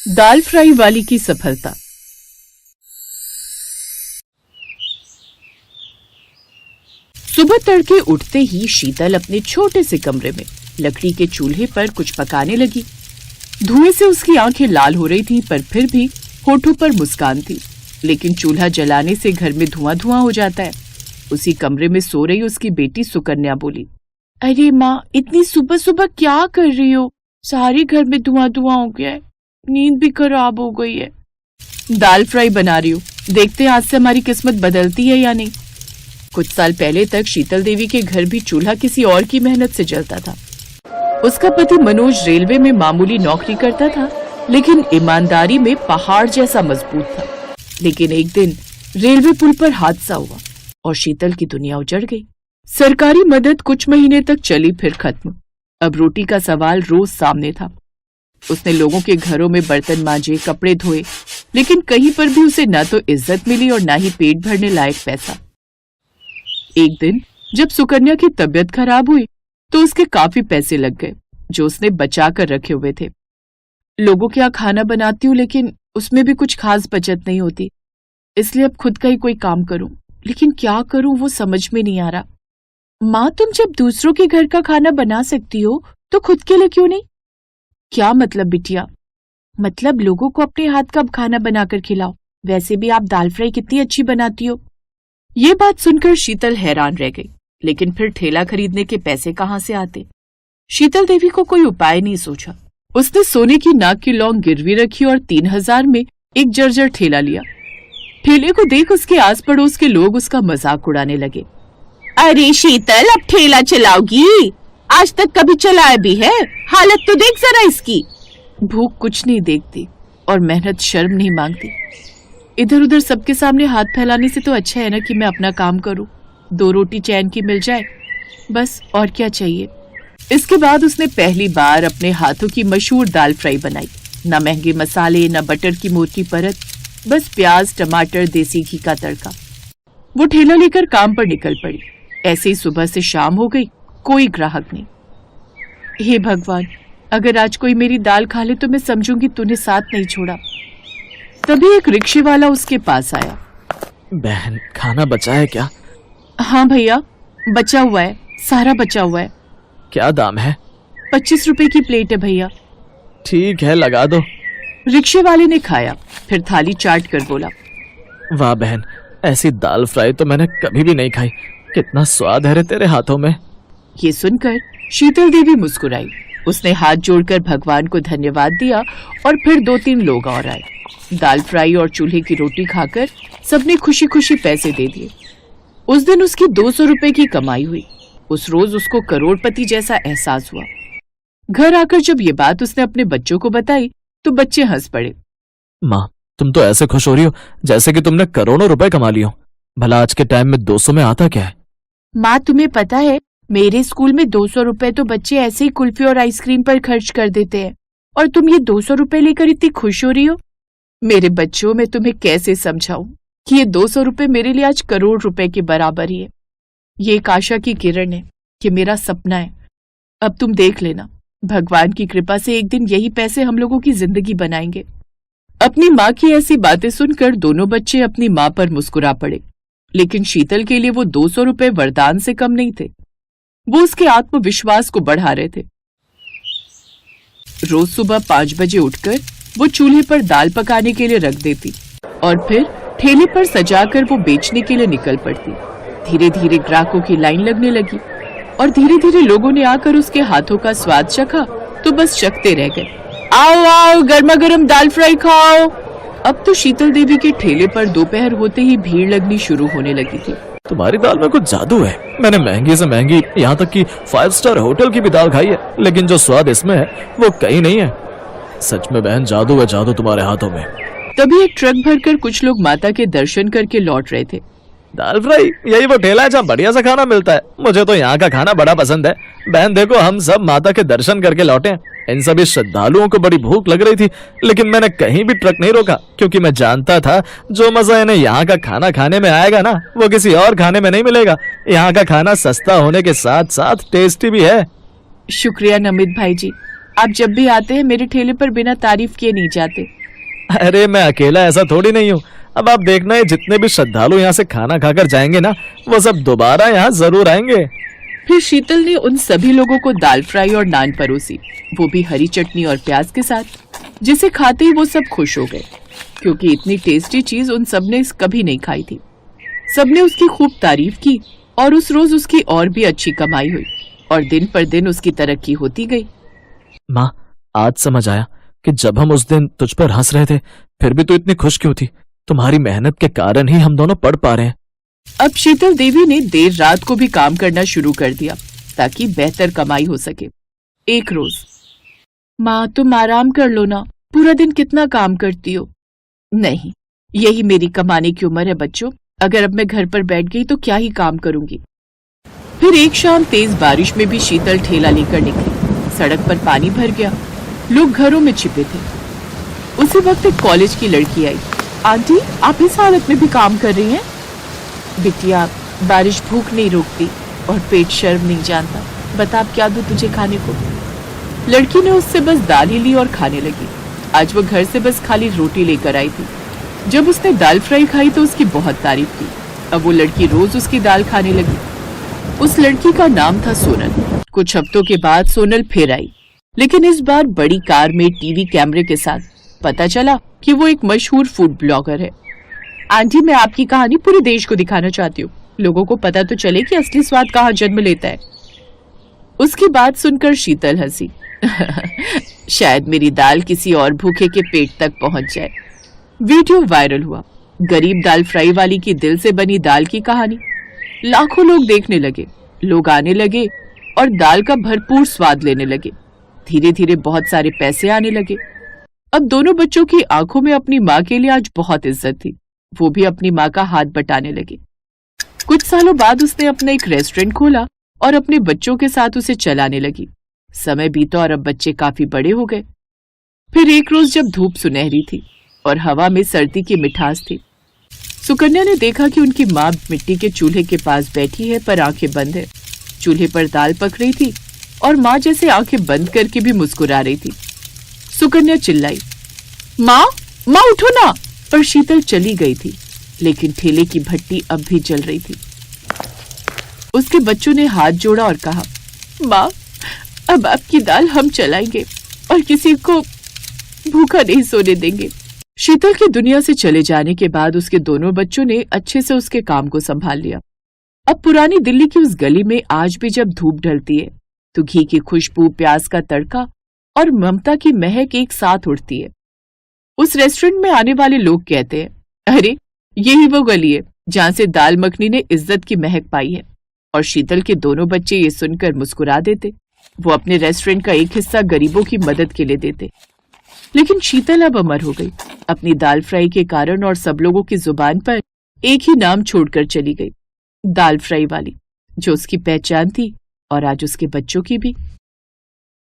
दाल fry वाली की सफलता। सुबह तड़के उठते ही शीतल अपने छोटे से कमरे में लकड़ी के चूल्हे पर कुछ पकाने लगी। धुएं से उसकी आंखें लाल हो रही थीं, पर फिर भी होठों पर मुस्कान थी। लेकिन चूल्हा जलाने से घर में धुआं धुआं हो जाता है। उसी कमरे में सो रही उसकी बेटी सुकन्या बोली, अरे माँ, इतनी सुबह सुबह क्या कर रही हो? सारे घर में धुआं धुआं हो गया है, नींद भी खराब हो गई है। दाल फ्राई बना रही हूँ, देखते हैं आज से हमारी किस्मत बदलती है या नहीं। कुछ साल पहले तक शीतल देवी के घर भी चूल्हा किसी और की मेहनत से जलता था। उसका पति मनोज रेलवे में मामूली नौकरी करता था, लेकिन ईमानदारी में पहाड़ जैसा मजबूत था। लेकिन एक दिन रेलवे पुल पर हादसा हुआ और शीतल की दुनिया उजड़ गई। सरकारी मदद कुछ महीने तक चली, फिर खत्म। अब रोटी का सवाल रोज सामने था। उसने लोगों के घरों में बर्तन मांजे, कपड़े धोए, लेकिन कहीं पर भी उसे न तो इज्जत मिली और न ही पेट भरने लायक पैसा। एक दिन जब सुकन्या की तबीयत खराब हुई तो उसके काफी पैसे लग गए जो उसने बचा कर रखे हुए थे। लोगों के यहाँ खाना बनाती हूँ, लेकिन उसमें भी कुछ खास बचत नहीं होती, इसलिए अब खुद का ही कोई काम करूं। लेकिन क्या करूं वो समझ में नहीं आ रहा। माँ, तुम जब दूसरों के घर का खाना बना सकती हो तो खुद के लिए क्यों नहीं? क्या मतलब बिटिया? मतलब लोगों को अपने हाथ का खाना बनाकर खिलाओ। वैसे भी आप दाल फ्राई कितनी अच्छी बनाती हो। ये बात सुनकर शीतल हैरान रह गई। लेकिन फिर ठेला खरीदने के पैसे कहाँ से आते? शीतल देवी को कोई उपाय नहीं सूझा। उसने सोने की नाक की लौंग गिरवी रखी और 3000 में एक जर्जर ठेला लिया। ठेले को देख उसके आस पड़ोस के लोग उसका मजाक उड़ाने लगे। अरे शीतल, अब ठेला चलाओगी? आज तक कभी चलाया भी है? हालत तो देख जरा इसकी। भूख कुछ नहीं देखती और मेहनत शर्म नहीं मांगती। इधर उधर सबके सामने हाथ फैलाने से तो अच्छा है ना कि मैं अपना काम करूं, 2 रोटी चैन की मिल जाए, बस और क्या चाहिए। इसके बाद उसने पहली बार अपने हाथों की मशहूर दाल फ्राई बनाई। न महंगे मसाले, न बटर की मोटी परत, बस प्याज, टमाटर, देसी घी का तड़का। वो ठेला लेकर काम पर निकल पड़ी। ऐसे ही सुबह से शाम हो गई, कोई ग्राहक नहीं। हे भगवान, अगर आज कोई मेरी दाल खा ले तो मैं समझूंगी तूने साथ नहीं छोड़ा। तभी एक रिक्शे वाला उसके पास आया। बहन, खाना बचा है क्या? हाँ भैया, बचा हुआ है, सारा बचा हुआ है। क्या दाम है? 25 रुपए की प्लेट है भैया। ठीक है, लगा दो। रिक्शे वाले ने खाया, फिर थाली चाट कर बोला, वाह बहन, ऐसी दाल फ्राई तो मैंने कभी भी नहीं खाई। कितना स्वाद है रे तेरे हाथों में। ये सुनकर शीतल देवी मुस्कुराई। उसने हाथ जोड़कर भगवान को धन्यवाद दिया और फिर 2-3 लोग और आए। दाल फ्राई और चूल्हे की रोटी खाकर सबने खुशी खुशी पैसे दे दिए। उस दिन उसकी 200 रुपए की कमाई हुई। उस रोज उसको करोड़पति जैसा एहसास हुआ। घर आकर जब ये बात उसने अपने बच्चों को बताई तो बच्चे हंस पड़े। माँ, तुम तो ऐसे खुश हो रही हो जैसे कि तुमने करोड़ों रुपए कमा लिए हो। भला आज के टाइम में 200 में आता क्या है? माँ, तुम्हें पता है मेरे स्कूल में 200 रुपए तो बच्चे ऐसे ही कुल्फी और आइसक्रीम पर खर्च कर देते हैं, और तुम ये 200 रुपए लेकर इतनी खुश हो रही हो। मेरे बच्चों, मैं तुम्हें कैसे समझाऊं कि ये 200 रुपए मेरे लिए आज करोड़ रुपए के बराबर ही है। ये एक आशा की किरण है, ये मेरा सपना है। अब तुम देख लेना, भगवान की कृपा से एक दिन यही पैसे हम लोगों की जिंदगी बनाएंगे। अपनी माँ की ऐसी बातें सुनकर दोनों बच्चे अपनी माँ पर मुस्कुरा पड़े। लेकिन शीतल के लिए वो 200 रुपए वरदान से कम नहीं थे। वो उसके आत्मविश्वास को बढ़ा रहे थे। रोज सुबह 5 बजे उठकर वो चूल्हे पर दाल पकाने के लिए रख देती और फिर ठेले पर सजाकर वो बेचने के लिए निकल पड़ती। धीरे धीरे ग्राहकों की लाइन लगने लगी और धीरे धीरे लोगों ने आकर उसके हाथों का स्वाद चखा तो बस चखते रह गए। आओ आओ, गर्मा गर्म दाल फ्राई खाओ। अब तो शीतल देवी के ठेले पर दोपहर होते ही भीड़ लगनी शुरू होने लगी थी। तुम्हारी दाल में कुछ जादू है। मैंने महंगी से महंगी, यहाँ तक कि 5 स्टार होटल की भी दाल खाई है, लेकिन जो स्वाद इसमें है वो कहीं नहीं है। सच में बहन, जादू है जादू तुम्हारे हाथों में। तभी एक ट्रक भरकर कुछ लोग माता के दर्शन करके लौट रहे थे। दाल फ्राई, यही वो ठेला है जहाँ बढ़िया सा खाना मिलता है। मुझे तो यहाँ का खाना बड़ा पसंद है। बहन देखो, हम सब माता के दर्शन करके लौटे हैं। इन सभी श्रद्धालुओं को बड़ी भूख लग रही थी, लेकिन मैंने कहीं भी ट्रक नहीं रोका, क्योंकि मैं जानता था जो मजा इन्हें यहाँ का खाना खाने में आएगा ना, वो किसी और खाने में नहीं मिलेगा। यहाँ का खाना सस्ता होने के साथ साथ टेस्टी भी है। शुक्रिया नमित भाई जी, आप जब भी आते हैं मेरे ठेले पर बिना तारीफ किए नहीं जाते। अरे मैं अकेला ऐसा थोड़ी नहीं हूँ। अब आप देखना, ये जितने भी श्रद्धालु यहाँ से खाना खाकर जाएंगे ना, वो सब दोबारा यहाँ जरूर आएंगे। फिर शीतल ने उन सभी लोगों को दाल फ्राई और नान परोसी, वो भी हरी चटनी और प्याज के साथ, जिसे खाते ही वो सब खुश हो गए, क्योंकि इतनी टेस्टी चीज उन सब ने कभी नहीं खाई थी। सबने उसकी खूब तारीफ की और उस रोज उसकी और भी अच्छी कमाई हुई और दिन पर दिन उसकी तरक्की होती गई। माँ, आज समझ आया कि जब हम उस दिन तुझ पर हंस रहे थे, फिर भी तू इतनी खुश क्यों थी। तुम्हारी मेहनत के कारण ही हम दोनों पढ़ पा रहे हैं। अब शीतल देवी ने देर रात को भी काम करना शुरू कर दिया ताकि बेहतर कमाई हो सके। एक रोज, माँ तुम आराम कर लो ना, पूरा दिन कितना काम करती हो। नहीं, यही मेरी कमाने की उम्र है बच्चों, अगर अब मैं घर पर बैठ गई तो क्या ही काम करूंगी। फिर एक शाम तेज बारिश में भी शीतल ठेला लेकर निकली। सड़क पर पानी भर गया, लोग घरों में छिपे थे। उसी वक्त एक कॉलेज की लड़की आई। आंटी, आप इस हालत में भी काम कर रही हैं? बिटिया, बारिश भूख नहीं रोकती और पेट शर्म नहीं जानता, बता अब क्या दूं तुझे खाने को। लड़की ने उससे बस दाल ही ली और खाने लगी। आज वो घर से बस खाली रोटी लेकर आई थी। जब उसने दाल फ्राई खाई तो उसकी बहुत तारीफ की। अब वो लड़की रोज उसकी दाल खाने लगी। उस लड़की का नाम था सोनल। कुछ हफ्तों के बाद सोनल फिर आई, लेकिन इस बार बड़ी कार में टीवी कैमरे के साथ। पता चला कि वो एक मशहूर फूड ब्लॉगर है। आंटी, मैं आपकी कहानी पूरे देश को दिखाना चाहती हूँ, लोगों को पता तो चले कि असली स्वाद कहाँ जन्म लेता है। उसकी बात सुनकर शीतल हंसी। शायद मेरी दाल किसी और भूखे के पेट तक पहुंच जाए। वीडियो वायरल हुआ। गरीब दाल फ्राई वाली की दिल से बनी दाल की कहानी। लाखों लोग देखने लगे, लोग आने लगे और दाल का भरपूर स्वाद लेने लगे। धीरे धीरे बहुत सारे पैसे आने लगे। अब दोनों बच्चों की आंखों में अपनी माँ के लिए आज बहुत इज्जत थी। वो भी अपनी माँ का हाथ बटाने लगे। कुछ सालों बाद उसने अपना एक रेस्टोरेंट खोला और अपने बच्चों के साथ उसे चलाने लगी। समय बीता और अब बच्चे काफी बड़े हो गए। फिर एक रोज जब धूप सुनहरी थी और हवा में सर्दी की मिठास थी, सुकन्या ने देखा कि उनकी माँ मिट्टी के चूल्हे के पास बैठी है पर आंखें बंद है। चूल्हे पर दाल पक रही थी और माँ जैसे आंखें बंद करके भी मुस्कुरा रही थी। सुकन्या चिल्लाई, माँ, माँ उठो ना। पर शीतल चली गई थी, लेकिन ठेले की भट्टी अब भी जल रही थी। उसके बच्चों ने हाथ जोड़ा और कहा, माँ, अब आपकी दाल हम चलाएंगे और किसी को भूखा नहीं सोने देंगे। शीतल की दुनिया से चले जाने के बाद उसके दोनों बच्चों ने अच्छे से उसके काम को संभाल लिया। अब पुरानी दिल्ली की उस गली में आज भी जब धूप ढलती है तो घी की खुशबू, प्याज का तड़का और ममता की महक एक साथ उठती है। उस रेस्टोरेंट में आने वाले लोग कहते हैं, अरे यही वो गली है जहाँ से दाल मखनी ने इज्जत की महक पाई है। और शीतल के दोनों बच्चे ये सुनकर मुस्कुरा देते। वो अपने रेस्टोरेंट का एक हिस्सा गरीबों की मदद के लिए देते। लेकिन शीतल अब अमर हो गई अपनी दाल फ्राई के कारण, और सब लोगों की जुबान पर एक ही नाम छोड़कर चली गई, दाल फ्राई वाली, जो उसकी पहचान थी और आज उसके बच्चों की भी।